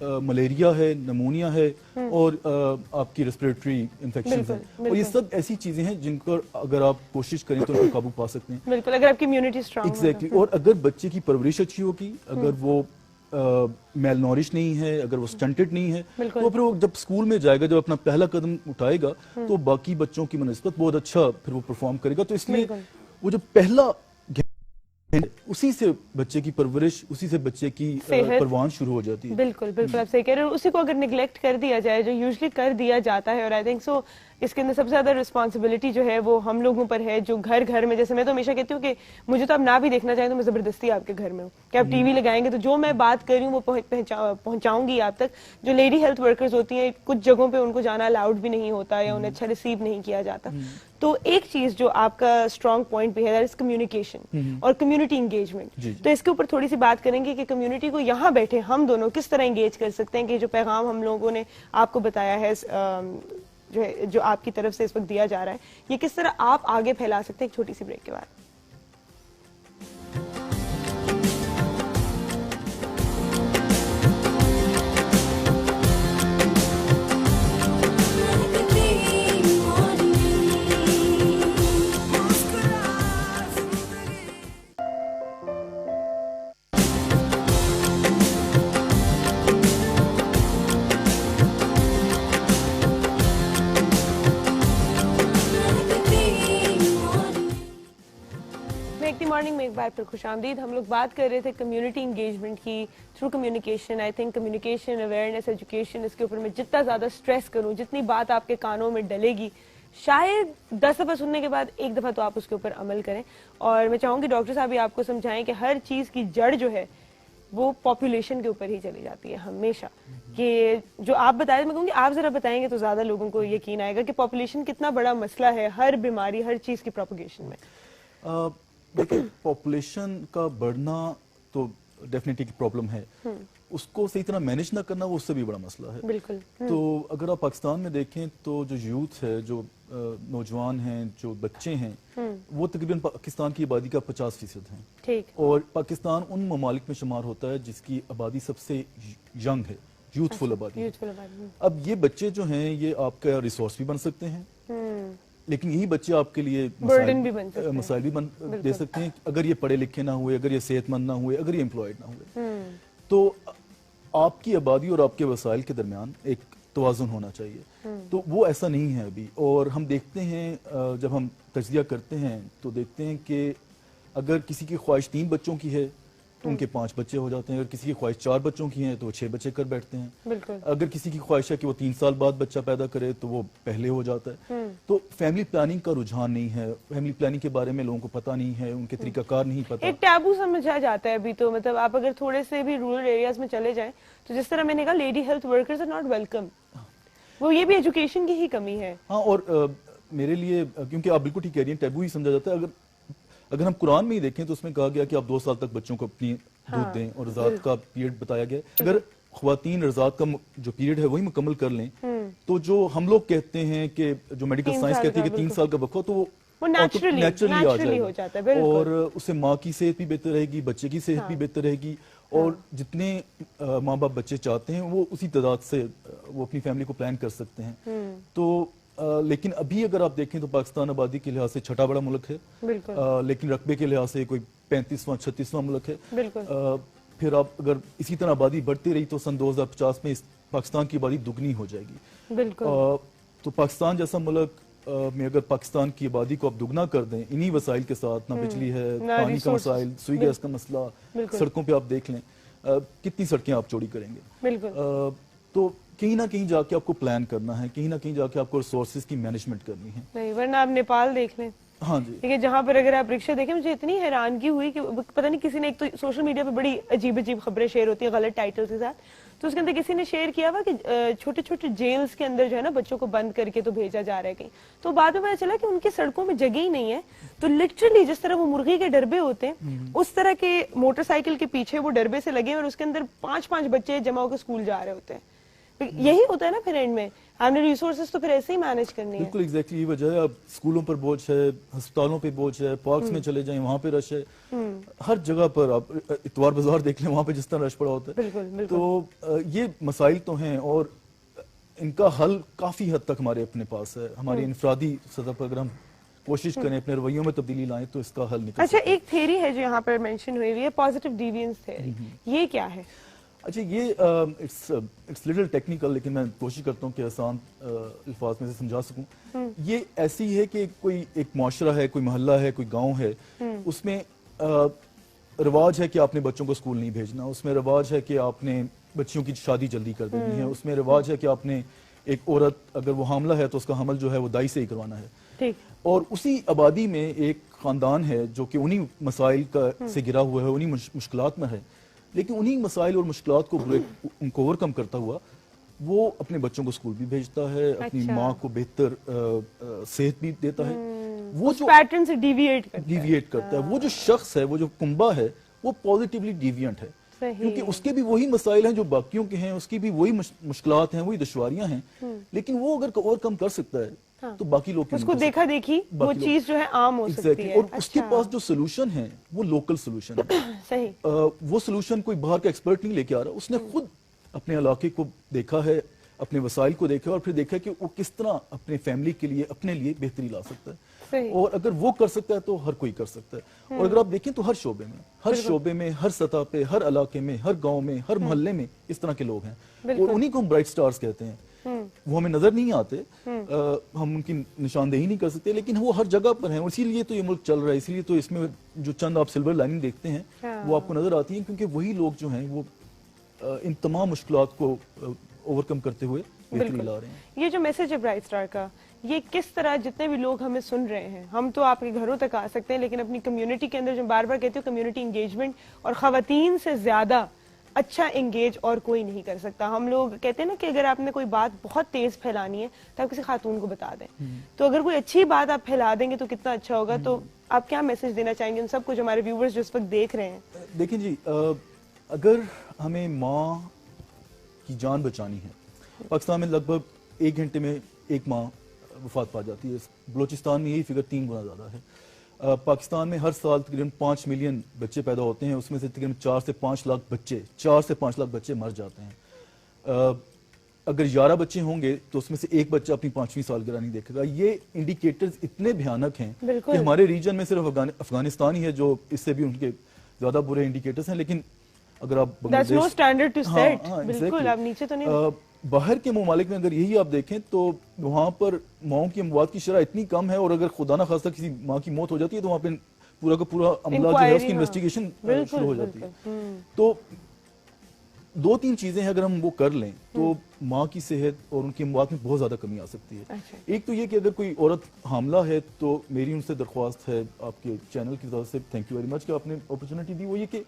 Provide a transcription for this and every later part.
Malaria ہے, pneumonia ہے اور آپ کی ریسپریٹری انفیکشن ہے, اور یہ سب ایسی چیزیں ہیں جن پر اگر آپ کوشش کریں تو ان پر قابو پا سکتے ہیں. بالکل, اگر آپ کی امیونٹی اسٹرانگ ایگزیکٹلی. اور اگر بچے کی پرورش اچھی ہوگی, اگر وہ میل نورش نہیں ہے, اگر وہ سٹنٹڈ نہیں ہے, تو پھر وہ جب اسکول میں جائے گا, جب اپنا پہلا قدم اٹھائے گا, تو باقی بچوں کی بنسبت بہت اچھا پھر وہ پرفارم کرے گا. تو اس لیے وہ جو پہلا اسی سے بچے کی پرورش, اسی سے بچے کی پروان شروع ہو جاتی ہے. بالکل بالکل آپ صحیح کہہ رہے ہیں. اسی کو اگر نیگلیکٹ کر دیا جائے, جو یوزلی کر دیا جاتا ہے, اور آئی تھنک سو اس کے اندر سب سے زیادہ رسپانسبلٹی جو ہے وہ ہم لوگوں پر ہے, جو گھر گھر میں, جیسے میں تو ہمیشہ کہتی ہوں کہ مجھے تو آپ نہ بھی دیکھنا چاہیں تو میں زبردستی آپ کے گھر میں ہوں کہ آپ ٹی وی لگائیں گے تو جو میں بات کر رہی ہوں وہ پہنچاؤں گی آپ تک. جو لیڈی ہیلتھ ورکرز ہوتی ہیں, کچھ جگہوں پہ ان کو جانا الاؤڈ بھی نہیں ہوتا یا انہیں اچھا ریسیو نہیں کیا جاتا. تو ایک چیز جو آپ کا اسٹرانگ پوائنٹ بھی ہے, دیٹ از کمیونیکیشن اور کمیونٹی انگیجمنٹ. تو اس کے اوپر تھوڑی سی بات کریں گے کہ کمیونٹی کو یہاں بیٹھے ہم دونوں کس طرح انگیج کر سکتے ہیں, کہ جو پیغام ہم لوگوں نے آپ کو بتایا ہے, جو آپ کی طرف سے اس وقت دیا جا رہا ہے, یہ کس طرح آپ آگے پھیلا سکتے ہیں. ایک چھوٹی سی بریک کے بعد. مارننگ میں ایک بار پھر خوش آمدید. ہم لوگ بات کر رہے تھے کمیونٹی انگیجمنٹ کی through communication. I think communication, awareness, education, اس کے اوپر میں جتنا زیادہ اسٹریس کروں, جتنی بات آپ کے کانوں میں ڈلے گی, شاید 10 دفعہ سننے کے بعد ایک دفعہ تو آپ اس کے اوپر عمل کریں. اور میں چاہوں گی ڈاکٹر صاحب بھی آپ کو سمجھائیں کہ ہر چیز کی جڑ جو ہے وہ پاپولیشن کے اوپر ہی چلی جاتی ہے ہمیشہ. کہ جو آپ بتائیں, میں کہوں گی آپ ذرا بتائیں گے تو زیادہ لوگوں کو یقین آئے گا کہ پاپولیشن کتنا بڑا مسئلہ ہے ہر بیماری, ہر چیز کی پروپیگیشن میں. دیکھیں, پاپولیشن کا بڑھنا تو ڈیفینیٹلی پرابلم ہے, اس کو صحیح طرح مینج نہ کرنا وہ اس سے بھی بڑا مسئلہ ہے. بالکل. تو اگر آپ پاکستان میں دیکھیں تو جو یوتھ ہے, جو نوجوان ہیں, جو بچے ہیں, وہ تقریباً پاکستان کی آبادی کا 50% ہیں. ٹھیک. اور پاکستان ان ممالک میں شمار ہوتا ہے جس کی آبادی سب سے ینگ ہے, یوتھ فل آبادی. اب یہ بچے جو ہیں یہ آپ کا ریسورس بھی بن سکتے ہیں, لیکن یہی بچے آپ کے لیے مسائل بھی دے سکتے ہیں اگر یہ پڑھے لکھے نہ ہوئے, اگر یہ صحت مند نہ ہوئے, اگر یہ امپلائڈ نہ ہوئے. تو آپ کی آبادی اور آپ کے وسائل کے درمیان ایک توازن ہونا چاہیے. تو وہ ایسا نہیں ہے ابھی. اور ہم دیکھتے ہیں جب ہم تجزیہ کرتے ہیں تو دیکھتے ہیں کہ اگر کسی کی خواہش 3 بچوں کی ہے تو ان کے 5 بچے ہو جاتے ہیں, اگر کسی کی خواہش 4 بچوں کی ہیں تو وہ 6 بچے کر بیٹھتے ہیں. اگر کسی کی خواہش ہے کہ وہ 3 سال بعد بچہ پیدا کرے تو وہ پہلے ہو جاتا ہے. تو فیملی پلاننگ کا رجحان نہیں ہے, فیملی پلاننگ کے بارے میں لوگوں کو پتہ نہیں ہے, ان کے طریقہ کار نہیں پتہ. ایک ٹیبو سمجھا جاتا ہے ابھی تو. مطلب آپ اگر تھوڑے سے بھی رورل ایریاز میں چلے جائیں تو جس طرح میں نے کہا lady health workers are not welcome, وہ یہ بھی ایجوکیشن کی ہی کمی ہے. ہاں, اور میرے لیے کیونکہ آپ بالکل ٹھیک کہہ رہی ہیں, ٹیبو ہی سمجھا جاتا ہے. اگر ہم قرآن میں ہی دیکھیں تو اس میں کہا گیا کہ آپ 2 سال تک بچوں کو اپنی دودھ دیں, اور رضاعت کا پیریڈ بتایا گیا. اگر خواتین رضاعت کا جو پیریڈ ہے وہی مکمل کر لیں تو جو ہم لوگ کہتے ہیں کہ جو میڈیکل سائنس کہتی ہے کہ 3 سال کا وقفہ, تو وہ نیچرلی آ جائے گا, اور اس سے ماں کی صحت بھی بہتر رہے گی, بچے کی صحت بھی بہتر رہے گی, اور جتنے ماں باپ بچے چاہتے ہیں وہ اسی تعداد سے وہ اپنی فیملی کو پلان کر سکتے ہیں. تو لیکن ابھی اگر آپ دیکھیں تو پاکستان آبادی کے لحاظ سے 6واں بڑا ملک ہے, لیکن رقبے کے لحاظ سے کوئی 35واں 36واں ملک ہے. پھر آپ اگر اسی طرح آبادی بڑھتی رہی تو سن 2050 میں پاکستان کی آبادی دگنی ہو جائے گی. تو پاکستان جیسا ملک میں اگر پاکستان کی آبادی کو آپ دگنا کر دیں انہی وسائل کے ساتھ, نہ بجلی ہے, پانی کا مسائل, سوئی گیس کا مسئلہ, سڑکوں پہ آپ دیکھ لیں کتنی سڑکیں آپ چوڑی کریں گے. تو کہیں نہ کہیں جا کے آپ کو پلان کرنا ہے, کہیں نہ کہیں جا کے آپ کو ریسورسز کی مینجمنٹ کرنی ہے. نہیں, ورنہ آپ نیپال دیکھ لیں. ہاں جی, ٹھیک ہے, جہاں پر اگر آپ رکشہ دیکھیں, مجھے اتنی حیرانگی ہوئی کہ پتہ نہیں کسی نے, ایک تو سوشل میڈیا پہ بڑی عجیب خبریں شیئر ہوتی ہیں غلط ٹائٹل کے ساتھ, تو اس کے اندر کسی نے شیئر کیا ہوا کہ چھوٹے چھوٹے جیلز کے اندر جو ہے نا بچوں کو بند کر کے تو بھیجا جا رہا ہے کہیں. تو بعد میں پتا چلا کہ ان کی سڑکوں میں جگہ ہی نہیں ہے, تو لٹرلی جس طرح وہ مرغی کے ڈربے ہوتے ہیں اس طرح کے موٹر سائیکل کے پیچھے وہ ڈربے سے لگے, اور اس کے اندر 5 بچے جمع ہو کے اسکول جا رہے ہوتے ہیں. یہی ہوتا ہے نا پھر اینڈ میں, آپ نے ریسورسز تو پھر ایسے ہی مینج کرنی ہے. بالکل ایگزیکٹلی یہ وجہ ہے. اب اسکولوں پر بوجھ ہے, ہسپتالوں پہ بوجھ ہے, پارکس میں چلے جائیں وہاں پہ رش ہے, ہر جگہ پر آپ اتوار بازار دیکھ لیں وہاں پہ جس طرح رش پڑا ہوتا ہے. بالکل بالکل. تو یہ مسائل تو ہیں اور ان کا حل کافی حد تک ہمارے اپنے پاس ہے. ہماری انفرادی سطح پر اگر ہم کوشش کریں اپنے رویوں میں تبدیلی لائیں تو اس کا حل نکل اچھا سکتا ہے. ایک تھیوری ہے جو یہاں پر مینشن ہوئی ہوئی ہے, پازیٹیو ڈیوینس تھیوری, یہ کیا ہے؟ اچھا یہ اٹس لٹل ٹیکنیکل, لیکن میں کوشش کرتا ہوں کہ آسان الفاظ میں سے سمجھا سکوں. یہ ایسی ہے کہ کوئی ایک معاشرہ ہے, کوئی محلہ ہے, کوئی گاؤں ہے, اس میں رواج ہے کہ آپ نے بچوں کو اسکول نہیں بھیجنا, اس میں رواج ہے کہ آپ نے بچیوں کی شادی جلدی کر دینی ہے, اس میں رواج ہے کہ آپ نے ایک عورت اگر وہ حاملہ ہے تو اس کا حمل جو ہے وہ دائی سے ہی کروانا ہے. ٹھیک. اور اسی آبادی میں ایک خاندان ہے جو کہ انہی مسائل سے گرا ہوا ہے, انہی مشکلات میں ہے, لیکن انہی مسائل اور مشکلات کو ان کو اوور کم کرتا ہوا وہ اپنے بچوں کو اسکول بھی بھیجتا ہے, اپنی ماں کو بہتر صحت بھی دیتا ہے, وہ جو پیٹرن سے ڈیویٹ کرتا ہے. وہ جو شخص ہے, وہ جو کنبہ ہے, وہ پازیٹیولی ڈیوینٹ ہے, کیونکہ اس کے بھی وہی مسائل ہیں جو باقیوں کے ہیں, اس کی بھی وہی مشکلات ہیں, وہی دشواریاں ہیں, لیکن وہ اگر اوور کم کر سکتا ہے تو باقی لوگ اس کو دیکھا دیکھی وہ چیز جو ہے عام ہو سکتی ہے. اور اس کے پاس جو سولوشن ہے وہ لوکل سولوشن ہے. صحیح. وہ سولوشن کوئی باہر کا ایکسپرٹ نہیں لے کے آ رہا, اس نے خود اپنے علاقے کو دیکھا ہے, اپنے وسائل کو دیکھا اور پھر دیکھا کہ وہ کس طرح اپنے فیملی کے لیے, اپنے لیے بہتری لا سکتا ہے. اور اگر وہ کر سکتا ہے تو ہر کوئی کر سکتا ہے. اور اگر آپ دیکھیں تو ہر شعبے میں, ہر سطح پہ, ہر علاقے میں, ہر گاؤں میں, ہر محلے میں اس طرح کے لوگ ہیں, اور انہی کو ہم برائٹ سٹارز کہتے ہیں. وہ ہمیں نظر نہیں آتے, ہم ان کی نشاندہی نہیں کر سکتے, لیکن وہ ہر جگہ پر ہیں. اسی لیے تو یہ ملک چل رہا ہے, اسی لیے تو اس میں جو چند آپ سلور لائننگ دیکھتے ہیں وہ آپ کو نظر آتی ہیں, کیونکہ وہی لوگ جو ہیں وہ ان تمام مشکلات کو اوور کم کرتے ہوئے بہتری لا رہے ہیں. یہ جو میسج ہے برائٹ سٹار کا, یہ کس طرح جتنے بھی لوگ ہمیں سن رہے ہیں, ہم تو آپ کے گھروں تک آ سکتے ہیں, لیکن اپنی کمیونٹی کے اندر جو بار بار کہتے ہو کمیونٹی انگیجمنٹ, اور خواتین سے زیادہ اچھا انگیج اور کوئی نہیں کر سکتا. ہم لوگ کہتے ہیں نا کہ اگر آپ نے کوئی بات بہت تیز پھیلانی ہے تو آپ کسی خاتون کو بتا دیں, تو اگر کوئی اچھی بات آپ پھیلا دیں گے تو کتنا اچھا ہوگا. تو آپ کیا میسج دینا چاہیں گے ان سب کو جو ہمارے ویورز جس وقت دیکھ رہے ہیں؟ دیکھیں جی, اگر ہمیں ماں کی جان بچانی ہے, پاکستان میں لگ بھگ 1 گھنٹے میں ایک ماں وفات پا جاتی ہے. بلوچستان میں یہی فگر 3 گنا زیادہ ہے. پاکستان میں ہر سال تقریباً 5 ملین بچے پیدا ہوتے ہیں, اس میں سے تقریباً 4 سے 5 لاکھ بچے مر جاتے ہیں. اگر 11 بچے ہوں گے تو اس میں سے ایک بچہ اپنی 5ویں سالگرہ نہیں دیکھے گا. یہ انڈیکیٹرز اتنے بھیانک ہیں کہ ہمارے ریجن میں صرف افغانستان ہی ہے جو اس سے بھی ان کے زیادہ برے انڈیکیٹرز ہیں. لیکن اگر آپ باہر کے ممالک میں اگر یہی آپ دیکھیں تو وہاں پر ماؤں کی اموات کی شرح اتنی کم ہے, اور اگر خدا نہ خواستہ کسی ماں کی موت ہو جاتی ہے تو وہاں پہ پورا کا پورا عملہ جو ہے اس کی انویسٹیگیشن شروع ہو جاتی ہے. تو 2-3 چیزیں ہیں اگر ہم وہ کر لیں تو ماں کی صحت اور ان کی اموات میں بہت زیادہ کمی آ سکتی ہے. ایک تو یہ کہ اگر کوئی عورت حاملہ ہے تو میری ان سے درخواست ہے آپ کے چینل کی طرف سے, تھینک یو ویری مچ کہ آپ نے اپرچونٹی دی, وہ یہ کہ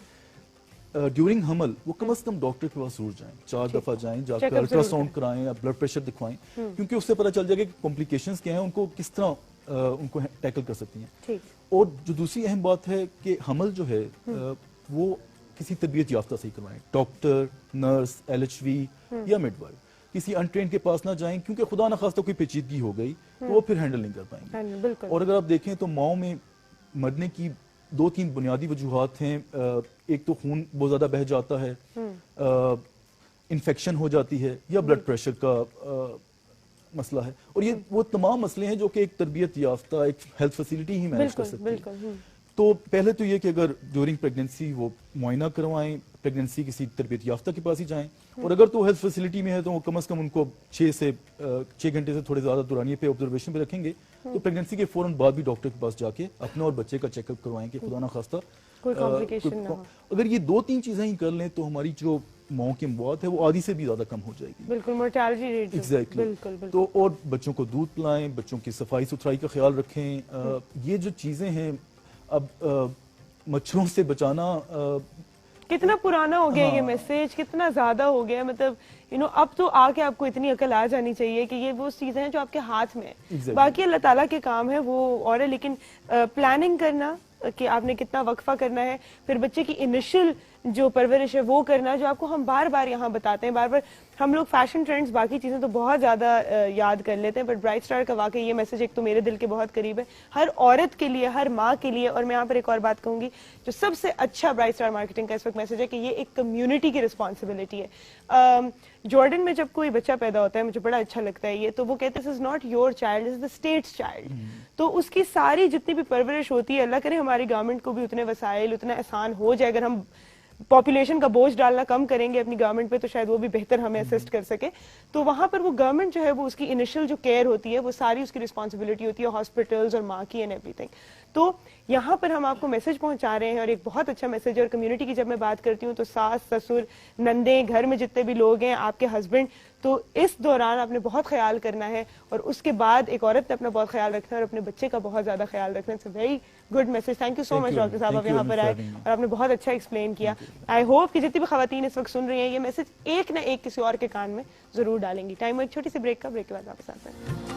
ڈیورنگ حمل وہ کم از کم ڈاکٹر کے پاس ضرور جائیں, 4 دفعہ جائیں, جا کر الٹرا ساؤنڈ کرائیں یا بلڈ پریشر دکھوائیں, کیونکہ اس سے پتہ چل جائے گا کہ کمپلیکیشنز کیا ہیں, ان کو کس طرح ان کو ٹیکل کر سکتی ہیں. اور جو دوسری اہم بات ہے کہ حمل جو ہے وہ کسی تربیت یافتہ سے ہی کروائیں, ڈاکٹر, نرس, LHV یا مڈ وائف, کسی انٹرینڈ کے پاس نہ جائیں, کیونکہ خدا نہ خواستہ کوئی پیچیدگی ہو گئی تو وہ پھر ہینڈل نہیں کر پائیں گے. اور اگر آپ دیکھیں تو ماؤں میں مرنے کی 2-3 بنیادی وجوہات ہیں. ایک تو خون بہت زیادہ بہہ جاتا ہے, انفیکشن ہو جاتی ہے, یا بلڈ پریشر کا مسئلہ ہے. اور یہ وہ تمام مسئلے ہیں جو کہ ایک تربیت یافتہ ایک ہیلتھ فیسلٹی ہی مینیج کر سکتی ہے. تو پہلے تو یہ کہ اگر ڈیورنگ پریگننسی وہ معائنہ کروائیں, پریگننسی کسی تربیت یافتہ کے پاس ہی جائیں, اور اگر تو ہیلتھ فیسلٹی میں ہے تو وہ کم از کم ان کو 6 گھنٹے سے تھوڑے زیادہ دورانیے پہ آبزرویشن پہ رکھیں گے, تو پریگننسی کے فوراً بعد بھی ڈاکٹر کے پاس جا کے اپنے اور بچے کا چیک اپ کروائیں کہ خدا نہ خواستہ اگر یہ 2-3 چیزیں ہی کر لیں تو ہماری جو ماؤں کی اموات ہے وہ آدھی سے بھی زیادہ کم ہو جائے گی. بالکل مورٹیلٹی ریٹ. ایگزیکٹلی. تو اور بچوں کو دودھ پلائیں, بچوں کی صفائی ستھرائی کا خیال رکھیں. یہ جو چیزیں ہیں, اب مچھروں سے بچانا کتنا پرانا ہو گیا یہ میسج, کتنا زیادہ ہو گیا, مطلب اب تو آ کے آپ کو اتنی عقل آ جانی چاہیے کہ یہ وہ چیزیں ہیں جو آپ کے ہاتھ میں ہیں. باقی اللہ تعالیٰ کے کام ہے وہ اور ہے, لیکن پلاننگ کرنا کہ آپ نے کتنا وقفہ کرنا ہے, پھر بچے کی انیشل جو پرورش ہے وہ کرنا, جو آپ کو ہم بار بار یہاں بتاتے ہیں. بار بار ہم لوگ فیشن ٹرینڈز باقی چیزیں تو بہت زیادہ یاد کر لیتے ہیں, بٹ برائٹ اسٹار کا واقعی یہ میسج ایک تو میرے دل کے بہت قریب ہے, ہر عورت کے لیے, ہر ماں کے لیے. اور میں یہاں پر ایک اور بات کہوں گی, جو سب سے اچھا برائٹ اسٹار مارکیٹنگ کا اس وقت میسج ہے کہ یہ ایک کمیونٹی کی رسپانسبلٹی ہے. جارڈن میں جب کوئی بچہ پیدا ہوتا ہے, مجھے بڑا اچھا لگتا ہے یہ, تو وہ کہتے ہیں this is not your child, this is the state's child. تو اس کی ساری جتنی بھی پرورش ہوتی ہے, اللہ کرے ہماری گورنمنٹ کو بھی اتنے وسائل, اتنا آسان ہو جائے, اگر ہم پاپولیشن کا بوجھ ڈالنا کم کریں گے اپنی گورنمنٹ پہ تو شاید وہ بھی بہتر ہمیں اسسٹ کر سکے. تو وہاں پر وہ گورنمنٹ جو ہے وہ اس کی انیشل جو کیئر ہوتی ہے وہ ساری اس کی رسپانسبلٹی ہوتی ہے, ہاسپٹلز اور ماں کی اینڈ ایوری تھنگ. تو یہاں پر ہم آپ کو میسج پہنچا رہے ہیں, اور ایک بہت اچھا میسج ہے. اور کمیونٹی کی جب میں بات کرتی ہوں تو ساس, سسر, نندیں, گھر میں جتنے بھی لوگ ہیں, آپ کے ہسبینڈ, تو اس دوران آپ نے بہت خیال کرنا ہے, اور اس کے بعد ایک عورت نے اپنا بہت خیال رکھنا ہے, اور اپنے بچے کا بہت زیادہ خیال رکھنا ہے. It's a very good message. Thank you so much doctor صاحب, آپ یہاں پر آئے اور آپ نے بہت اچھا ایکسپلین کیا. آئی ہوپ کہ جتنی بھی خواتین اس وقت سن رہی ہیں یہ میسج ایک نہ ایک کسی اور کے کان میں ضرور ڈالیں گی. ٹائم ایک چھوٹی سی بریک کا, بریک کے بعد واپس آتے ہیں.